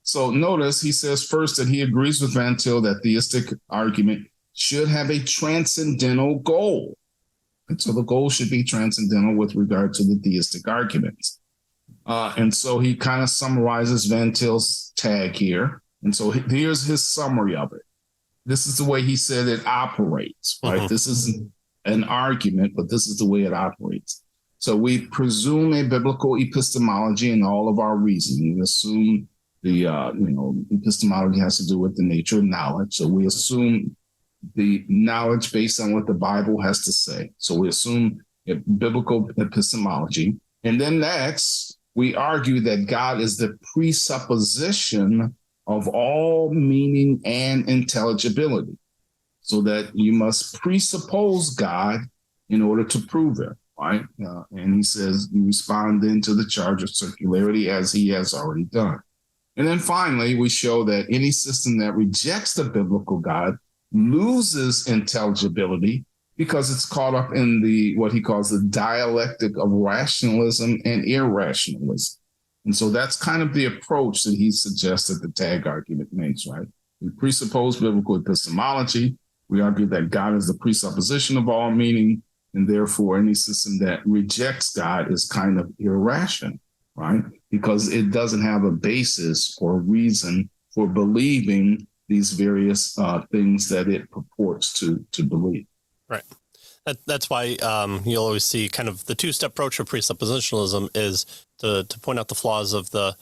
So notice he says first that he agrees with VanTil that theistic argument should have a transcendental goal. And so the goal should be transcendental with regard to the theistic arguments. And so he kind of summarizes VanTil's tag here. And so here's his summary of it. This is the way he said it operates, right? Mm-hmm. This isn't an argument, but this is the way it operates. So we presume a biblical epistemology in all of our reasoning. We assume the, epistemology has to do with the nature of knowledge. So we assume the knowledge based on what the Bible has to say. So we assume a biblical epistemology. And then next, we argue that God is the presupposition of all meaning and intelligibility, so that you must presuppose God in order to prove it, right? And he says you respond then to the charge of circularity as he has already done. And then finally, we show that any system that rejects the biblical God loses intelligibility because it's caught up in what he calls the dialectic of rationalism and irrationalism. And so that's kind of the approach that he suggests that the tag argument makes, right? We presuppose biblical epistemology. We argue that God is the presupposition of all meaning, and therefore any system that rejects God is kind of irrational, right? Because it doesn't have a basis or reason for believing these various things that it purports to believe. Right. That's why you'll always see kind of the two-step approach of presuppositionalism is to point out the flaws of the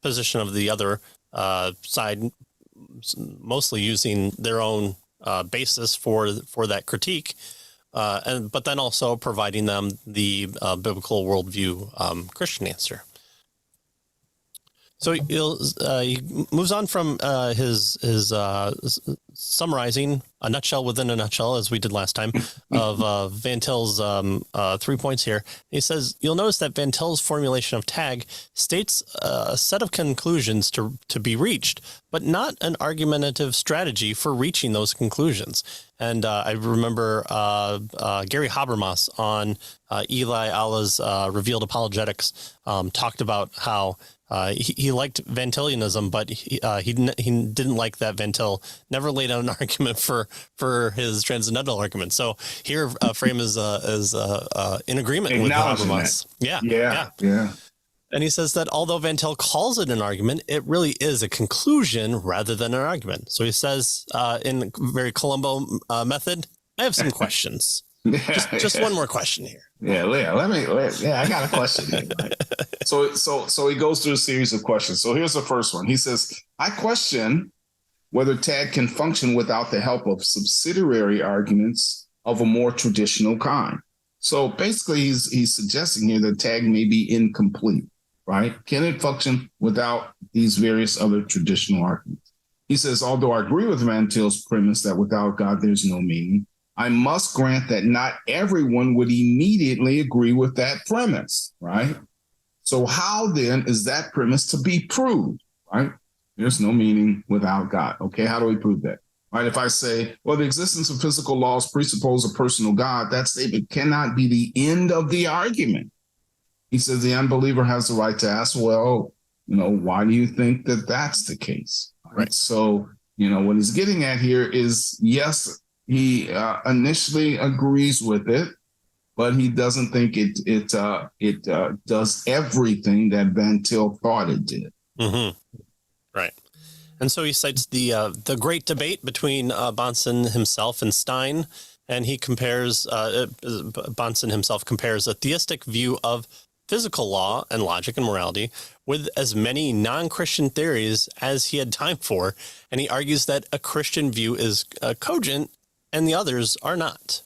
position of the other side, mostly using their own basis for that critique, but then also providing them the biblical worldview Christian answer. So he moves on from his summarizing a nutshell within a nutshell, as we did last time, of VanTil's 3 points here. He says, you'll notice that VanTil's formulation of tag states a set of conclusions to be reached, but not an argumentative strategy for reaching those conclusions. And I remember Gary Habermas on Eli Allah's Revealed Apologetics talked about how he liked VanTilianism, but he didn't like that VanTil never laid out an argument for his transcendental argument. So here, Frame is in agreement with Habermas. Yeah. And he says that although VanTil calls it an argument, it really is a conclusion rather than an argument. So he says in very Columbo method, I have some questions. Just one more question here. I got a question here. Right? So he goes through a series of questions. So here's the first one. He says, I question whether tag can function without the help of subsidiary arguments of a more traditional kind. So basically he's suggesting here that tag may be incomplete, right? Can it function without these various other traditional arguments? He says, although I agree with VanTil's premise that without God, there's no meaning, I must grant that not everyone would immediately agree with that premise, right? So how then is that premise to be proved, right? There's no meaning without God. Okay, how do we prove that? Right? If I say, well, the existence of physical laws presuppose a personal God, that statement cannot be the end of the argument. He says the unbeliever has the right to ask, well, why do you think that that's the case? Right. So, what he's getting at here is, yes, he initially agrees with it, but he doesn't think it does everything that VanTil thought it did. Mm-hmm. Right. And so he cites the great debate between Bahnsen himself and Stein, and he compares, Bahnsen himself compares a theistic view of physical law and logic and morality with as many non-Christian theories as he had time for, and he argues that a Christian view is cogent and the others are not.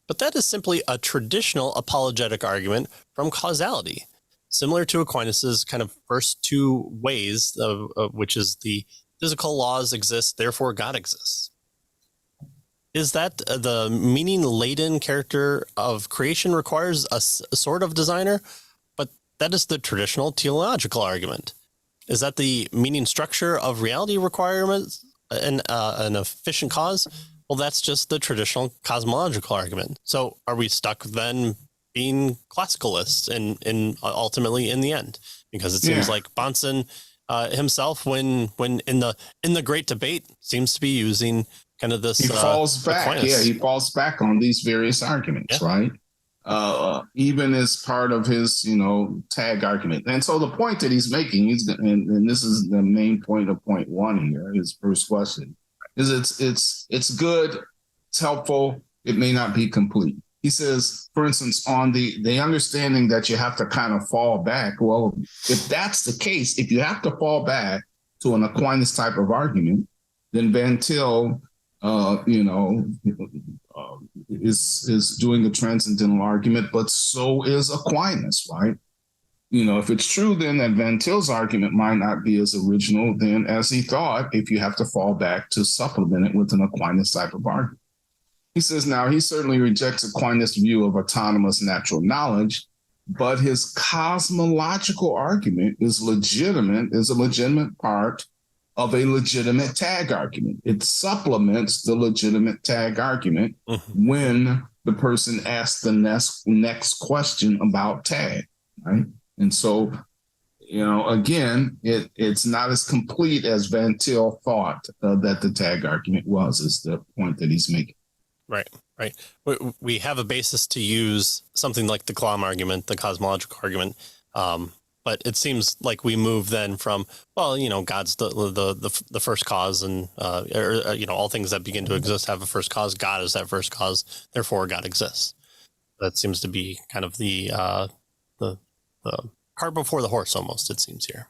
But that is simply a traditional apologetic argument from causality, similar to Aquinas' kind of first two ways, which is the physical laws exist, therefore God exists. Is that the meaning-laden character of creation requires a sort of designer? But that is the traditional teleological argument. Is that the meaning structure of reality requirements an efficient cause? Well, that's just the traditional cosmological argument. So are we stuck then being classicalists in ultimately in the end? Because it seems like Bahnsen himself when in the great debate seems to be using kind of this. He falls back. Aquinas. Yeah, he falls back on these various arguments, right? Even as part of his, tag argument. And so the point that he's making, and this is the main point of point one here, his first question, is it's good, it's helpful, it may not be complete. He says, for instance, on the understanding that you have to kind of fall back. Well, if that's the case, if you have to fall back to an Aquinas type of argument, then VanTil, is doing a transcendental argument, but so is Aquinas, right? If it's true then that VanTil's argument might not be as original then as he thought, if you have to fall back to supplement it with an Aquinas type of argument. He says, now he certainly rejects Aquinas' view of autonomous natural knowledge, but his cosmological argument is a legitimate part of a legitimate tag argument. It supplements the legitimate tag argument when the person asks the next question about tag, right? And so, again, it's not as complete as VanTil thought that the tag argument was, is the point that he's making. Right. We have a basis to use something like the Kalam argument, the cosmological argument, but it seems like we move then from, God's the first cause, and all things that begin to exist have a first cause. God is that first cause, therefore God exists. That seems to be kind of the cart before the horse, almost, it seems here.